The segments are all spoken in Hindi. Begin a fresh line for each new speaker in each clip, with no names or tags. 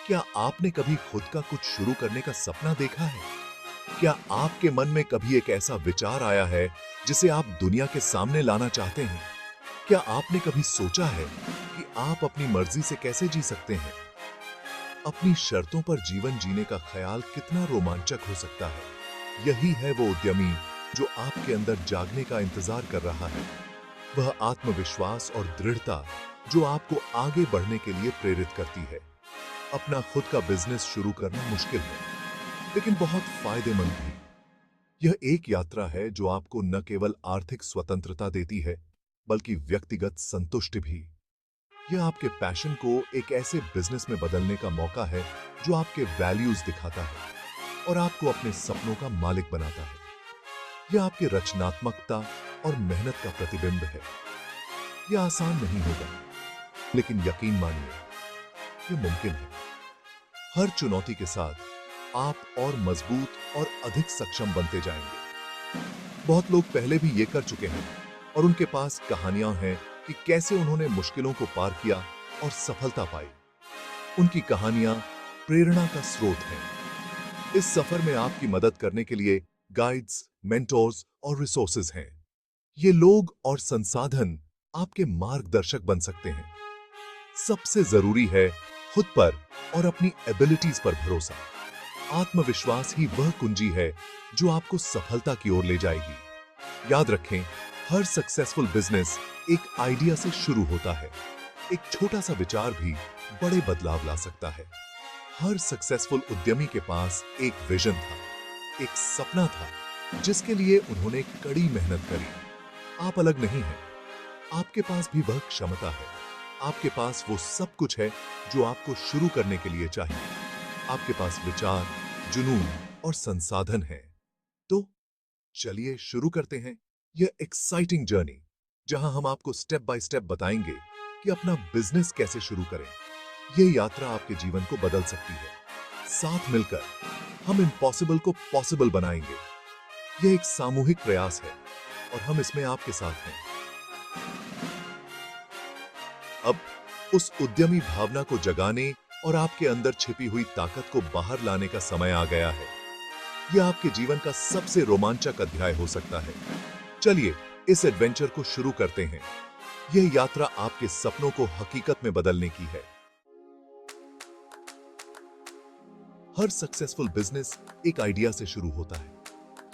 क्या आपने कभी खुद का कुछ शुरू करने का सपना देखा है? क्या आपके मन में कभी एक ऐसा विचार आया है जिसे आप दुनिया के सामने लाना चाहते हैं? क्या आपने कभी सोचा है कि आप अपनी मर्जी से कैसे जी सकते हैं? अपनी शर्तों पर जीवन जीने का ख्याल कितना रोमांचक हो सकता है। यही है वो उद्यमी जो आपके अंदर जागने का इंतजार कर रहा है। वह आत्मविश्वास और दृढ़ता जो आपको आगे बढ़ने के लिए प्रेरित करती है। अपना खुद का बिजनेस शुरू करना मुश्किल है, लेकिन बहुत फायदेमंद भी। यह एक यात्रा है जो आपको न केवल आर्थिक स्वतंत्रता देती है, बल्कि व्यक्तिगत संतुष्टि भी। यह आपके पैशन को एक ऐसे बिजनेस में बदलने का मौका है जो आपके वैल्यूज दिखाता है और आपको अपने सपनों का मालिक बनाता है। यह आपकी रचनात्मकता और मेहनत का प्रतिबिंब है। यह आसान नहीं होगा, लेकिन यकीन मानिए, यह मुमकिन है। हर चुनौती के साथ आप और मजबूत और अधिक सक्षम बनते जाएंगे। बहुत लोग पहले भी ये कर चुके हैं और उनके पास कहानियां हैं कि कैसे उन्होंने मुश्किलों को पार किया और सफलता पाई। उनकी कहानियां प्रेरणा का स्रोत हैं। इस सफर में आपकी मदद करने के लिए गाइड्स, मेंटोर्स और रिसोर्सेज हैं। ये लोग और संसाधन आपके मार्गदर्शक बन सकते हैं। सबसे जरूरी है खुद पर और अपनी एबिलिटीज पर भरोसा। आत्मविश्वास ही वह कुंजी है जो आपको सफलता की ओर ले जाएगी। याद रखें, हर सक्सेसफुल बिजनेस एक आइडिया से शुरू होता है। एक छोटा सा विचार भी बड़े बदलाव ला सकता है। हर सक्सेसफुल उद्यमी के पास एक विजन था, एक सपना था जिसके लिए उन्होंने कड़ी मेहनत करी। आप अलग नहीं हैं। आपके पास भी वह क्षमता है। आपके पास वो सब कुछ है जो आपको शुरू करने के लिए चाहिए। आपके पास विचार, जुनून और संसाधन है। तो चलिए शुरू करते हैं यह एक्साइटिंग जर्नी, जहां हम आपको स्टेप बाय स्टेप बताएंगे कि अपना बिजनेस कैसे शुरू करें। यह यात्रा आपके जीवन को बदल सकती है। साथ मिलकर हम इम्पॉसिबल को पॉसिबल बनाएंगे। यह एक सामूहिक प्रयास है और हम इसमें आपके साथ हैं। अब उस उद्यमी भावना को जगाने और आपके अंदर छिपी हुई ताकत को बाहर लाने का समय आ गया है। यह आपके जीवन का सबसे रोमांचक अध्याय हो सकता है। चलिए इस एडवेंचर को शुरू करते हैं। यह यात्रा आपके सपनों को हकीकत में बदलने की है। हर सक्सेसफुल बिजनेस एक आइडिया से शुरू होता है।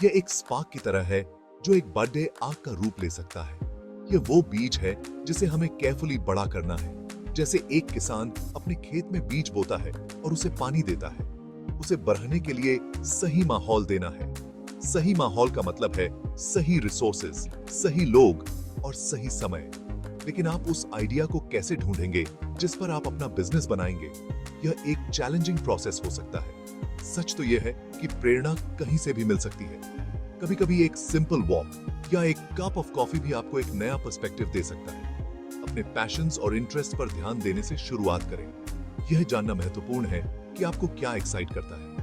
यह एक स्पार्क की तरह है जो एक बर्थडे आग का रूप ले सकता है। यह वो बीज है जिसे हमें केयरफुली बड़ा करना है। जैसे एक किसान अपने खेत में बीज बोता है और उसे पानी देता है। उसे बढ़ने के लिए सही माहौल देना है। सही माहौल का मतलब है सही रिसोर्सेज, सही लोग और सही समय। लेकिन आप उस आइडिया को कैसे ढूंढेंगे जिस पर आप अपना बिजनेस बनाएंगे? यह एक चैलेंजिंग प्रोसेस हो सकता है। सच तो यह है कि प्रेरणा कहीं से भी मिल सकती है। कभी-कभी एक सिंपल वॉक या एक कप ऑफ कॉफी भी आपको एक नया पर्सपेक्टिव दे सकता है। अपने पैशंस और इंटरेस्ट पर ध्यान देने से शुरुआत करें। यह जानना महत्वपूर्ण है कि आपको क्या एक्साइट करता है।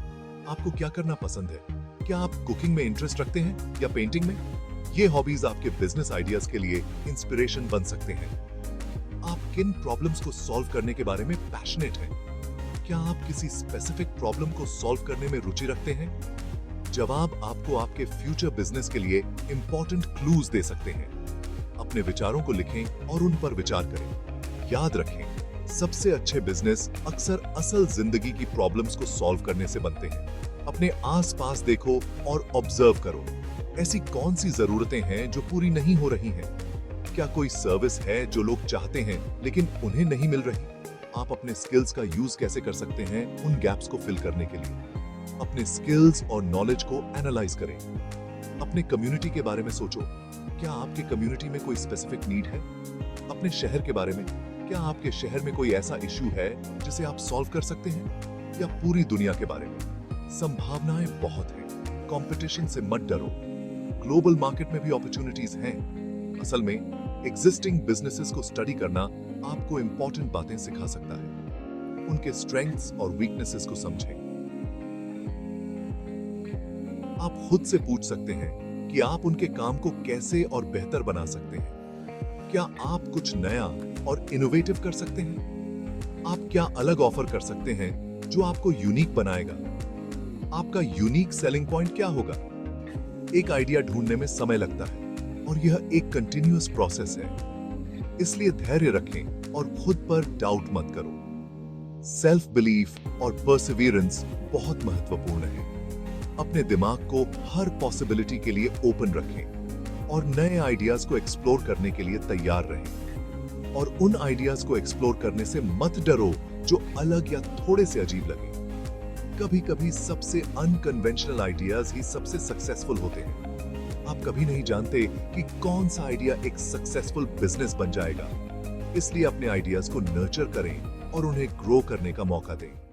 आपको क्या करना पसंद है? क्या आप कुकिंग में इंटरेस्ट रखते हैं या पेंटिंग में? ये हॉबीज आपके बिजनेस आइडियाज के लिए इंस्पिरेशन बन सकते हैं। आप किन प्रॉब्लम्स को सॉल्व करने के बारे में पैशनेट हैं? क्या आप किसी स्पेसिफिक प्रॉब्लम को सॉल्व करने में रुचि रखते हैं? जवाब आपको आपके फ्यूचर बिजनेस के लिए इंपॉर्टेंट क्लूज दे सकते हैं। अपने विचारों को लिखें और उन पर विचार करें। याद रखें, सबसे अच्छे बिजनेस अक्सर असल जिंदगी की प्रॉब्लम्स को सॉल्व करने से बनते हैं। अपने आसपास देखो और ऑब्जर्व करो। ऐसी कौन सी जरूरतें हैं जो पूरी नहीं हो रही हैं? क्या कोई सर्विस है जो लोग चाहते हैं लेकिन उन्हें नहीं मिल रही? आप अपने स्किल्स का यूज कैसे कर सकते हैं उन गैप्स को फिल करने के लिए? अपने स्किल्स और नॉलेज को एनालाइज करें। अपने कम्युनिटी के बारे में सोचो। क्या आपके कम्युनिटी में कोई स्पेसिफिक नीड है? अपने शहर के बारे में, क्या आपके शहर में कोई ऐसा इश्यू है जिसे आप सॉल्व कर सकते हैं? या पूरी दुनिया के बारे में? संभावनाएं बहुत हैं। कंपटीशन से मत डरो। ग्लोबल मार्केट में भी अपॉर्चुनिटीज हैं। असल में एग्जिस्टिंग बिजनेसेस को स्टडी करना आपको इंपॉर्टेंट बातें सिखा सकता है। उनके स्ट्रेंथ्स और वीकनेसेस को समझें। आप खुद से पूछ सकते हैं कि आप उनके काम को कैसे और बेहतर बना सकते हैं। क्या आप कुछ नया और इनोवेटिव कर सकते हैं? आप क्या अलग ऑफर कर सकते हैं जो आपको यूनिक बनाएगा। आपका यूनिक सेलिंग पॉइंट क्या होगा? एक आइडिया ढूंढने में समय लगता है और यह एक कंटिन्यूअस प्रोसेस है। इसलिए धैर्य रखें और खुद पर डाउट मत करो। सेल्फ बिलीफ और परसिवियरेंस बहुत महत्वपूर्ण है। अपने दिमाग को हर पॉसिबिलिटी के लिए ओपन रखें और नए आइडियाज को एक्सप्लोर करने के लिए तैयार रहें। और उन आइडियाज को एक्सप्लोर करने से मत डरो जो अलग या थोड़े से अजीब लगे। कभी-कभी सबसे अनकन्वेंशनल आइडियाज ही सबसे सक्सेसफुल होते हैं। आप कभी नहीं जानते कि कौन सा आइडिया एक सक्सेसफुल बिजनेस बन जाएगा। इसलिए अपने आइडियाज को नर्चर करें और उन्हें ग्रो करने का मौका दें।